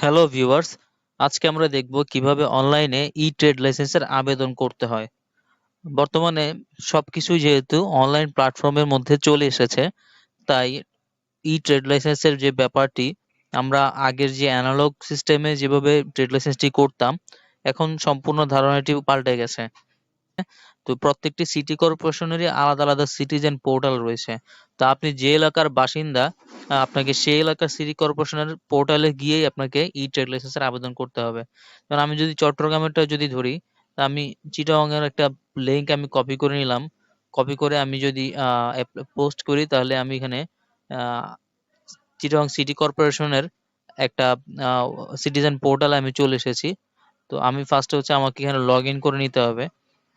Hello viewers, আজকে আমরা দেখব কিভাবে অনলাইনে ট্রেড লাইসেন্সের আবেদন করতে হয়। বর্তমানে সবকিছুই যেহেতু অনলাইন প্ল্যাটফর্মের মধ্যে চলে এসেছে, তাই ট্রেড লাইসেন্সের যে ব্যাপারটি আমরা আগের যে অ্যানালগ সিস্টেমে যেভাবে ট্রেড লাইসেন্সটি করতাম, এখন সম্পূর্ণ ধারণাটি পাল্টে গেছে। তো প্রত্যেকটি সিটি কর্পোরেশনেরই আলাদা আলাদা সিটিজেন পোর্টাল রয়েছে। তো আপনি যে এলাকার বাসিন্দা, আপনাকে সেই এলাকার সিটি কর্পোরেশনের পোর্টালে গিয়েই আপনাকে ট্রেড লাইসেন্সের আবেদন করতে হবে। কারণ আমি যদি চট্টগ্রামেরটা যদি ধরি, তা আমি চিটাগংয়ের একটা লিঙ্ক আমি কপি করে নিলাম। কপি করে আমি যদি পোস্ট করি, তাহলে আমি এখানে আহ, চিটাগং সিটি কর্পোরেশনের একটা সিটিজেন পোর্টালে আমি চলে এসেছি। তো আমি ফার্স্টে হচ্ছে আমাকে এখানে লগ ইন করে নিতে হবে।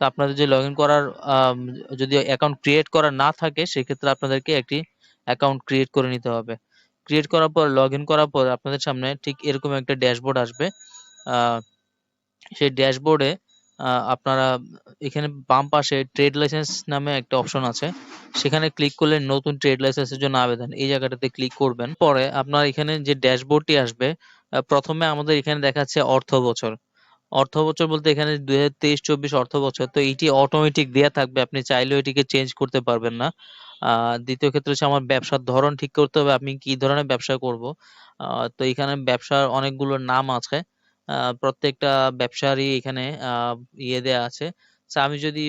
তো আপনাদের যে লগ ইন করার আম, যদি অ্যাকাউন্ট ক্রিয়েট করা না থাকে, সেক্ষেত্রে আপনাদেরকে একটি অ্যাকাউন্ট ক্রিয়েট করে নিতে হবে। ক্রিয়েট করার পর, লগ ইন করার পর আপনাদের সামনে ঠিক এরকম একটা ড্যাশবোর্ড আসবে। আহ, সেই ড্যাশবোর্ডে আপনারা এখানে বাম পাশে ট্রেড লাইসেন্স নামে একটা অপশন আছে। সেখানে ক্লিক করলে নতুন ট্রেড লাইসেন্সের জন্য আবেদন, এই জায়গাটাতে ক্লিক করবেন। পরে আপনার এখানে যে ড্যাশবোর্ডটি আসবে, প্রথমে আমাদের এখানে দেখাচ্ছে অর্থ বছর। অর্থ বছর বলতে এখানে 2023-24 অর্থ বছর, তো এইটি অটোমেটিক দেয়া থাকবে, আপনি চাইলেও এটিকে চেঞ্জ করতে পারবেন না। দ্বিতীয় ক্ষেত্রে হচ্ছে আমার ব্যবসার ধরন ঠিক করতে হবে, আমি কি ধরনের ব্যবসা করব। তো এখানে ব্যবসার অনেকগুলো নাম আছে। প্রত্যেকটা ব্যবসারই এখানে দেয়া আছে। আমি যদি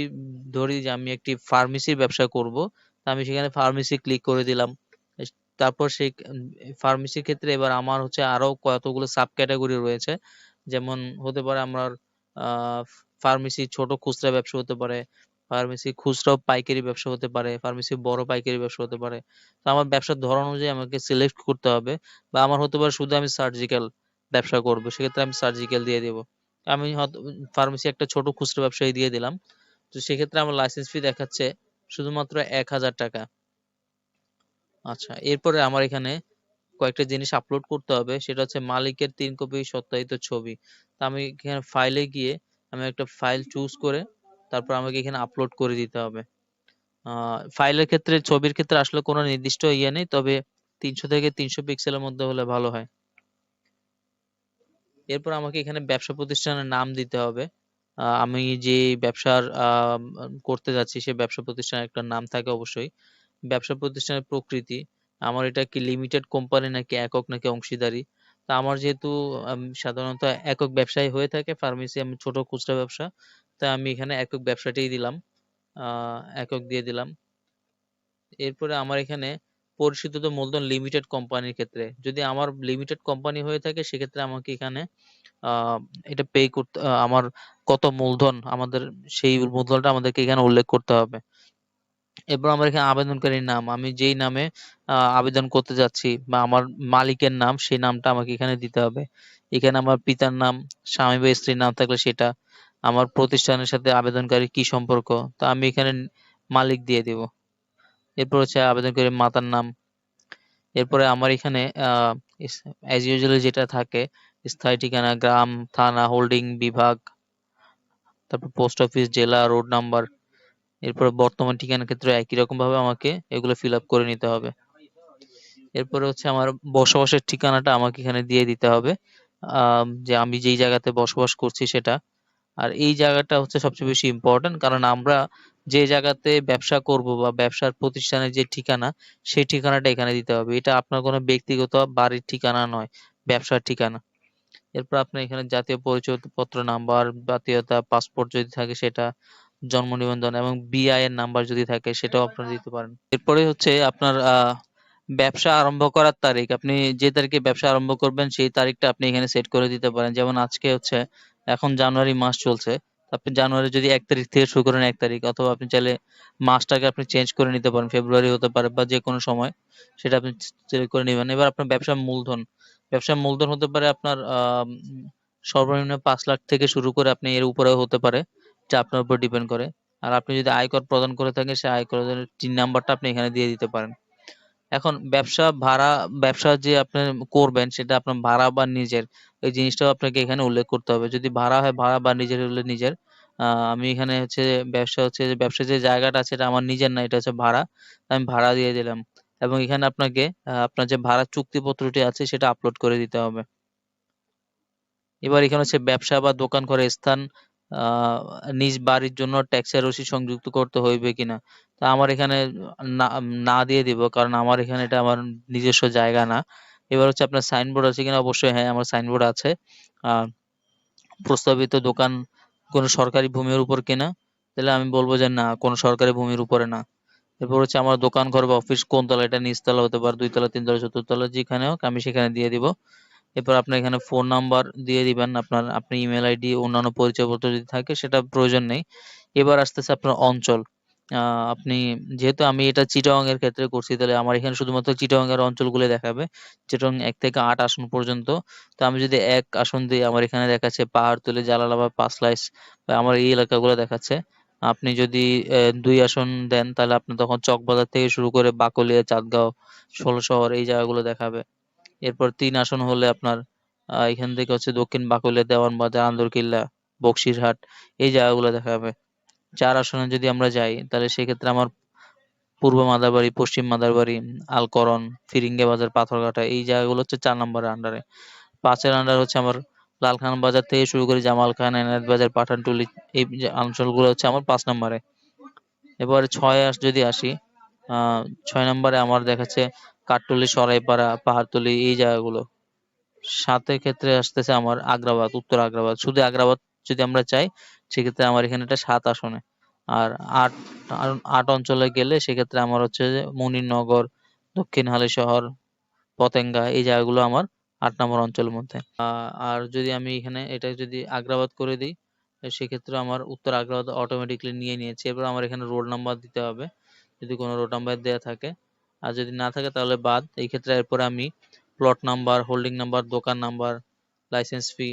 ধরি যে আমি একটি ফার্মেসির ব্যবসা করব, তা আমি সেখানে ফার্মেসি ক্লিক করে দিলাম। তারপর সেই ফার্মেসির ক্ষেত্রে এবার আমার হচ্ছে আরো কতগুলো সাব ক্যাটাগরি রয়েছে। যেমন হতে পারে আমার আহ ফার্মেসি ছোট খুচরা ব্যবসা হতে পারে, ফার্মেসি খুচরা পাইকারি ব্যবসা হতে পারে, ফার্মেসি বড় পাইকারি ব্যবসা হতে পারে। তো আমার ব্যবসার ধরন অনুযায়ী আমাকে সিলেক্ট করতে হবে। বা আমার হতে পারে শুধু আমি সার্জিক্যাল ব্যবসা করবো, সেক্ষেত্রে আমি সার্জিক্যাল দিয়ে দেবো। আমি হয়তো ফার্মেসি একটা ছোট খুচরা ব্যবসায়ী দিয়ে দিলাম। তো সেক্ষেত্রে আমার লাইসেন্স ফি দেখাচ্ছে শুধুমাত্র 1000 টাকা। আচ্ছা, এরপরে আমার এখানে কয়েকটা জিনিস আপলোড করতে হবে, সেটা হচ্ছে মালিকের 3 কপি সত্যায়িত ছবি। তা আমি এখানে ফাইলে গিয়ে আমি একটা ফাইল চুজ করে তারপর আমাকে এখানে আপলোড করে দিতে হবে। ফাইলের ক্ষেত্রে, ছবির ক্ষেত্রে আসলে কোনো নির্দিষ্ট নেই, তবে 300 থেকে 300 পিক্সেলের মধ্যে হলে ভালো হয়। এরপর আমাকে এখানে ব্যবসা প্রতিষ্ঠানের নাম দিতে হবে। আমি যে ব্যবসার করতে যাচ্ছি, সে ব্যবসা প্রতিষ্ঠানের একটা নাম থাকে অবশ্যই। ব্যবসা প্রতিষ্ঠানের প্রকৃতি, আমার এটা কি লিমিটেড কোম্পানি নাকি একক নাকি অংশীদারি। তা আমার যেহেতু সাধারণত একক ব্যবসায়ী হয়ে থাকে, ফার্মেসি আমি ছোট খুচরা ব্যবসা, তাই আমি এখানে একক ব্যবসাটাই দিলাম। একক দিয়ে দিলাম। এরপরে আমার এখানে পরিশোধিত মূলধন লিমিটেড কোম্পানির ক্ষেত্রে, যদি আমার লিমিটেড কোম্পানি হয়ে থাকে, সেক্ষেত্রে আমাকে এখানে আহ এটা পে করতে, আমার কত মূলধন আমাদের, সেই মূলধনটা আমাদেরকে এখানে উল্লেখ করতে হবে। এরপর আমার এখানে আবেদনকারীর নাম, আমি যেই নামে আবেদন করতে যাচ্ছি বা আমার মালিকের নাম, সেই নামটা আমাকে এখানে দিতে হবে। এখানে আমার পিতার নাম, স্বামী বা স্ত্রীর নাম থাকলে সেটা, আমার প্রতিষ্ঠানের সাথে আবেদনকারী কি সম্পর্ক, তা আমি এখানে মালিক দিয়ে দিব। এরপর হচ্ছে আবেদনকারীর মাতার নাম। এরপরে আমার এখানে অ্যাজ ইউজুয়ালি যেটা থাকে, স্থায়ী ঠিকানা, গ্রাম, থানা, হোল্ডিং বিভাগ, তারপর পোস্ট অফিস, জেলা, রোড নাম্বার। এরপরে বর্তমান ঠিকানার ক্ষেত্রে একই রকম ভাবে আমাকে এগুলো ফিল আপ করে নিতে হবে। এরপরে হচ্ছে আমার বসবাসের ঠিকানাটা আমাকে এখানে দিয়ে দিতে হবে, যে আমি যেই জায়গাতে বসবাস করছি সেটা। আর এই জায়গাটা হচ্ছে সবচেয়ে বেশি ইম্পর্টেন্ট, কারণ আমরা যে জায়গাতে ব্যবসা করব বা ব্যবসার প্রতিষ্ঠানের যে ঠিকানা, সেই ঠিকানাটা এখানে দিতে হবে। এটা আপনার কোনো ব্যক্তিগত বাড়ির ঠিকানা নয়, ব্যবসার ঠিকানা। এরপর আপনার এখানে জাতীয় পরিচয়পত্র নাম্বার, জাতীয়তা, পাসপোর্ট যদি থাকে সেটা, জন্ম নিবন্ধন এবং বিআই এর নাম্বার যদি থাকে সেটাও আপনারা দিতে পারেন। এরপরে হচ্ছে আপনার ব্যবসা আরম্ভ করার তারিখ, আপনি যে তারিখে ব্যবসা আরম্ভ করবেন সেই তারিখটা আপনি এখানে সেট করে দিতে পারেন। যেমন আজকে হচ্ছে, এখন জানুয়ারি মাস চলছে, তো আপনি জানুয়ারি যদি 1 তারিখ থেকে শুরু করেন, 1 তারিখ, অথবা আপনি চাইলে মাসটাকে আপনি চেঞ্জ করে নিতে পারেন, ফেব্রুয়ারি হতে পারে বা যে কোনো সময়, সেটা আপনি সিলেক্ট করে নেবেন। এবার আপনার ব্যবসার মূলধন, ব্যবসার মূলধন হতে পারে আপনার সর্বনিম্ন 5 লাখ থেকে শুরু করে, আপনি এর উপরেও হতে পারে, যা আপনার উপর ডিপেন্ড করে। আর আপনি যদি আয়কর প্রদান করে থাকেন, সেই আয়করের টিন নাম্বারটা আপনি এখানে দিয়ে দিতে পারেন। এখন ব্যবসা ভাড়া, ব্যবসা যে আপনি করবেন সেটা আপনার ভাড়া বা নিজের, এই জিনিসটাও আপনাকে এখানে উল্লেখ করতে হবে। যদি ভাড়া হয় ভাড়া, বা নিজের হলে নিজের। আমি এখানে হচ্ছে ব্যবসা, হচ্ছে যে ব্যবসার যে জায়গাটা আছে এটা আমার নিজের না, এটা হচ্ছে ভাড়া, আমি ভাড়া দিয়ে দিলাম। এবং এখানে আপনাকে আপনার যে ভাড়া চুক্তিপত্রটি আছে সেটা আপলোড করে দিতে হবে। এবার এখানে হচ্ছে ব্যবসা বা দোকান করার স্থান নিজ বাড়ির জন্য ট্যাক্সের রসিদ সংযুক্ত করতে হইবে কিনা। তা আমার এখানে না না দিয়ে দিব, কারণ আমার এখানে এটা আমার নিজস্ব জায়গা না। এবার হচ্ছে আপনার সাইনবোর্ড আছে কিনা, অবশ্যই হ্যাঁ আমার সাইনবোর্ড আছে। আহ প্রস্তাবিত দোকান কোনো সরকারি ভূমির উপর কেনা, তাহলে আমি বলবো যে না, কোনো সরকারি ভূমির উপরে না। এরপর হচ্ছে আমার দোকান ঘর বা অফিস কোন তলা, এটা নিচতলা হতে পারে, 2 তলা, 3 তলা, 4 তলা, যেখানে হোক আমি সেখানে দিয়ে দিব। এরপর আপনি এখানে ফোন নাম্বার দিয়ে দিবেন, আপনি ইমেল আইডি, অন্যান্য পরিচয়পত্র যদি থাকে সেটা প্রয়োজন নেই। এবার আসতেছে আপনার অঞ্চল। আপনি, যেহেতু আমি এটা চিটাগং এর ক্ষেত্রে করছি, তাহলে আমার এখানে শুধুমাত্র চিটাগং এর অঞ্চলগুলো দেখাবে, চিটাগং 1 থেকে 8 আসন পর্যন্ত। তো আমি যদি 1 আসন দিই, আমার এখানে দেখাচ্ছে পাহাড়তলী, জালালাবাদ, পাঁচলাইশ, বা আমার এই এলাকাগুলো দেখাচ্ছে। আপনি যদি 2 আসন দেন, তাহলে আপনি তখন চকবাজার থেকে শুরু করে বাকলিয়া, চাঁদগাঁও, ষোলশহর, এই জায়গাগুলো দেখাবে। এরপর 3 আসন হলে আপনার এখান থেকে হচ্ছে দক্ষিণ বাকলিয়া, দেওয়ানবাজার, আন্দরকিল্লা, বক্সিরহাট, এই জায়গাগুলো দেখাবে। 4 আসনে যদি আমরা যাই, তাহলে সেক্ষেত্রে আমার পূর্ব মাদারবাড়ি, পশ্চিম মাদারবাড়ি, আলকরণ, ফিরিঙ্গি বাজার, পাথরঘাটা, এই জায়গাগুলো হচ্ছে 4 নম্বরের আন্ডারে। 5 এর আন্ডার হচ্ছে আমার লালখান বাজার থেকে শুরু করে জামালখান, এনায়েত বাজার, পাঠানটুলি, এই যে অঞ্চলগুলো হচ্ছে আমার 5 নম্বরে। এবারে 6 যদি আসি, 6 নম্বরে আমার দেখাচ্ছে কাঠটুলি, সরাইপাড়া, পাহাড়তলি, এই জায়গাগুলো। 7 এর ক্ষেত্রে আসতেছে আমার আগ্রাবাদ, উত্তর আগ্রাবাদ। শুধু আগ্রাবাদ যদি আমরা চাই, সেক্ষেত্রে আমার এখানে এটা 7 আসনে। আর 8, 8 অঞ্চলে গেলে সেক্ষেত্রে আমার হচ্ছে যে মুনিরনগর, দক্ষিণ হালিশহর, পতেঙ্গা, এই জায়গাগুলো আমার 8 নম্বর অঞ্চলের মধ্যে। আর যদি আমি এখানে এটা যদি আগ্রাবাদ করে দিই, সেক্ষেত্রে আমার উত্তর আগ্রাবাদ অটোমেটিকলি নিয়ে নিয়েছে। এবার আমার এখানে রোড নাম্বার দিতে হবে, যদি কোনো রোড নাম্বার দেওয়া থাকে। আর যদি না থাকে তাহলে বাদ। এই ক্ষেত্রে এরপরে আমি প্লট নাম্বার, হোল্ডিং নাম্বার, দোকান নাম্বার, লাইসেন্স ফি,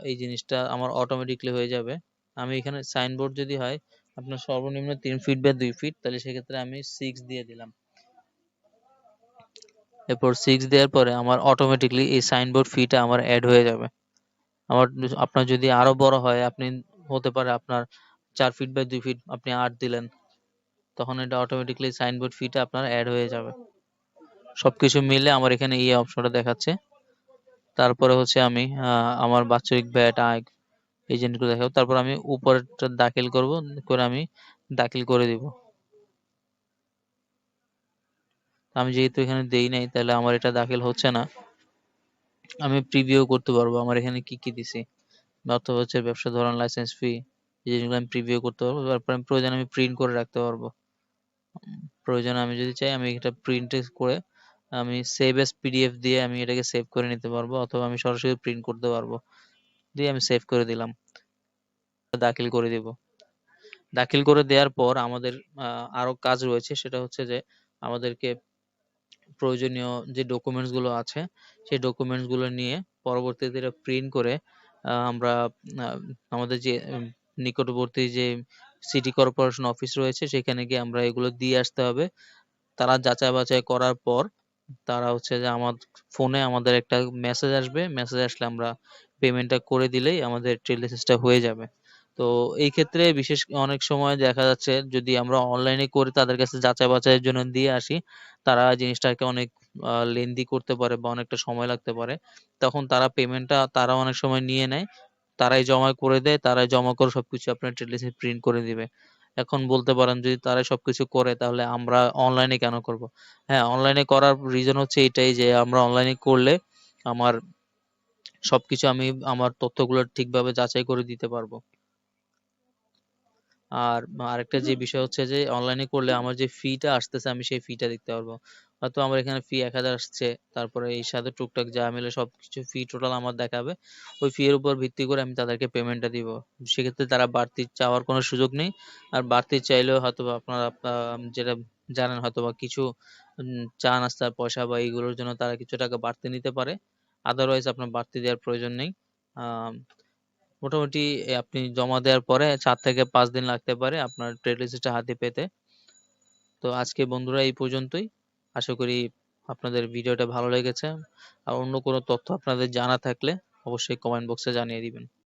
এই জিনিসটা আমার অটোমেটিকলি হয়ে যাবে। আমি এখানে সাইনবোর্ড যদি হয় আপনার সর্বনিম্ন 3 ফিট বা 2 ফিট, তাহলে সেক্ষেত্রে আমি 6 দিয়ে দিলাম। এরপর 6 দেওয়ার পরে আমার অটোমেটিকলি এই সাইনবোর্ড ফিটা আমার অ্যাড হয়ে যাবে। আপনার যদি আরো বড় হয়, আপনি হতে পারে আপনার 4 ফিট বাই 2 ফিট, আপনি 8 দিলেন, তখন এটা অটোমেটিকলি সাইনবোর্ড ফিটা আপনার অ্যাড হয়ে যাবে। সবকিছু মিলে আমার এখানে এই অপশনটা দেখাচ্ছে। তারপরে হচ্ছে আমি আমার বাৎসরিক ব্যয়, আয়, এই জিনিসগুলো দেখাবো। তারপর আমি উপরেরটা দাখিল করব, করে আমি দাখিল করে দিব। আমি যেহেতু এখানে দেই নাই, তাহলে আমার এটা দাখিল হচ্ছে না। আমি প্রিভিউ করতে পারবো আমার এখানে কি কি দিছি। অথবা হচ্ছে ব্যবসা ধরন, লাইসেন্স ফি, এই জিনিসগুলো আমি প্রিভিউ করতে পারবো। তারপর আমি প্রয়োজনে আমি প্রিন্ট করে রাখতে পারবো। প্রয়োজনে আমি যদি চাই, আমি এটা প্রিন্ট করে আমি সেভ এস পিডিএফ দিয়ে আমি এটাকে সেভ করে নিতে পারবো, অথবা আমি সরাসরি প্রিন্ট করতে পারবো। দিয়ে আমি সেভ করে দিলাম, দাখিল করে দিব। দাখিল করে দেওয়ার পর আমাদের আরো কাজ রয়েছে, সেটা হচ্ছে যে আমাদেরকে প্রয়োজনীয় যে ডকুমেন্টস গুলো আছে, সেই ডকুমেন্টস গুলো নিয়ে পরবর্তীতে এটা প্রিন্ট করে আমরা আমাদের যে নিকটবর্তী যে সিটি কর্পোরেশন অফিস রয়েছে, সেখানে গিয়ে আমরা এগুলো দিয়ে আসতে হবে। তারা যাচাই বাছাই করার পর তারা হচ্ছে যে আমার ফোনে আমাদের একটা মেসেজ আসবে, মেসেজ আসলে আমরা পেমেন্টটা করে দিলেই আমাদের ট্রেড লাইসেন্সটা হয়ে যাবে। তো এই ক্ষেত্রে বিশেষ অনেক সময় দেখা যাচ্ছে, যদি আমরা অনলাইনে করে তাদের কাছে যাচাই বাছাইয়ের জন্য দিয়ে আসি, তারা জিনিসটাকে অনেক লেন্দি করতে পারে বা অনেকটা সময় লাগতে পারে। তখন তারা পেমেন্টটা তারা অনেক সময় নিয়ে নেয়, তারাই জমা করে দেয়, তারাই জমা করে সবকিছু আপনার ট্রেড লাইসেন্স প্রিন্ট করে দিবে। এখন বলতে পারেন, যদি তারাই সবকিছু করে, তাহলে আমরা অনলাইনে কেন করব? হ্যাঁ, অনলাইনে করার রিজন হচ্ছে এটাই যে আমরা অনলাইনে করলে আমার সবকিছু, আমি আমার তথ্যগুলো ঠিকভাবে যাচাই করে দিতে পারবো। আর আরেকটা যে বিষয় হচ্ছে যে অনলাইনে করলে আমার যে ফিটা আসতেছে, আমি সেই ফিটা দেখতে পারবো। হয়তো আমার এখানে ফি 1000 আসছে, তারপরে এই সাথে টুকটাক যা মিলে সবকিছু ফি টোটাল আমার দেখাবে। ওই ফি এর উপর ভিত্তি করে আমি তাদেরকে পেমেন্টটা দিব। সেক্ষেত্রে তারা বাড়তি চাওয়ার কোনো সুযোগ নেই। আর বাড়তি চাইলেও হয়তো বা আপনারা যেটা জানেন, হয়তো বা কিছু চা নাস্তার পয়সা বা এইগুলোর জন্য তারা কিছু টাকা বাড়তি নিতে পারে। আদারওয়াইজ আপনার বাড়তি দেওয়ার প্রয়োজন নেই। আহ মোটামুটি আপনি জমা দেওয়ার পরে 4 থেকে 5 দিন লাগতে পারে আপনার ট্রেড লাইসেন্সটা হাতে পেতে। তো আজকে বন্ধুরা এই পর্যন্তই। আশা করি আপনাদের ভিডিওটা ভালো লেগেছে। আর অন্য কোনো তথ্য আপনাদের জানা থাকলে অবশ্যই কমেন্ট বক্সে জানিয়ে দিবেন।